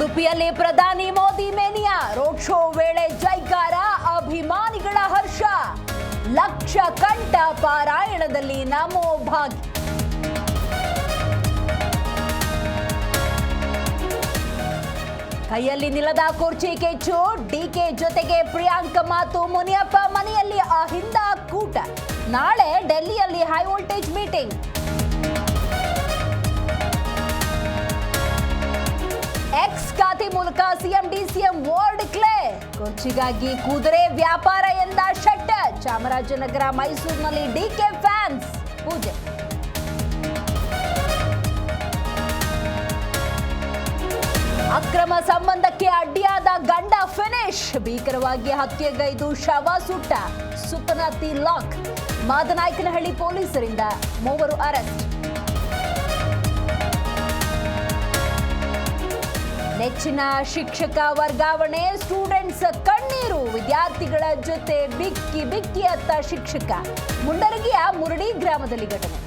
ಉಡುಪಿಯಲ್ಲಿ ಪ್ರಧಾನಿ Modi mania road show ವೇಳೆ ಜೈಕಾರ ಅಭಿಮಾನಿಗಳ ಹರ್ಷ ಲಕ್ಷ ಕಂಠ ಪಾರಾಯಣದಲ್ಲಿ ನಮೋ ಭಾಗ್ಯ ಕೈಯಲ್ಲಿ ನಿಲ್ಲದ ಕುರ್ಚಿ ಕೆಚ್ಚು ಡಿಕೆ ಜೊತೆಗೆ ಪ್ರಿಯಾಂಕ ಮಾತು ಮುನಿಯಪ್ಪ ಮನೆಯಲ್ಲಿ ಅಹಿಂದ ಕೂಟ ನಾಳೆ ಡೆಲ್ಲಿಯಲ್ಲಿ ಹೈ ವೋಲ್ಟೇಜ್ ಮೀಟಿಂಗ್ ಎಕ್ಸ್ ಖಾತೆ ಮೂಲಕ ಸಿಎಂ ಡಿಸಿಎಂ ವಾರ್ಡ್ ಕ್ಲೇರ್ ಕುರ್ಚಿಗಾಗಿ ಕುದುರೆ ವ್ಯಾಪಾರ ಎಂದ ಶೆಟ್ಟರ್ ಚಾಮರಾಜನಗರ ಮೈಸೂರಿನಲ್ಲಿ ಡಿಕೆ ಫ್ಯಾನ್ಸ್ ಪೂಜೆ ಅಕ್ರಮ ಸಂಬಂಧಕ್ಕೆ ಅಡ್ಡಿಯಾದ ಗಂಡ ಫಿನಿಶ್ ಭೀಕರವಾಗಿ ಹತ್ಯೆಗೈದು ಶವ ಸುಟ್ಟ ಸುಪನಾತಿ ಲಾಕ್ ಮಾದನಾಯಕನಹಳ್ಳಿ ಪೊಲೀಸರಿಂದ ಮೂವರು ಅರೆಸ್ಟ್ ನೆಚ್ಚಿನ ಶಿಕ್ಷಕ ವರ್ಗಾವಣೆ ಸ್ಟೂಡೆಂಟ್ಸ್ ಕಣ್ಣೀರು ವಿದ್ಯಾರ್ಥಿಗಳ ಜೊತೆ ಬಿಕ್ಕಿ ಬಿಕ್ಕಿ ಅತ್ತ ಶಿಕ್ಷಕ ಮುಂಡರಗಿಯ ಮುರಡಿ ಗ್ರಾಮದಲ್ಲಿ ಘಟನೆ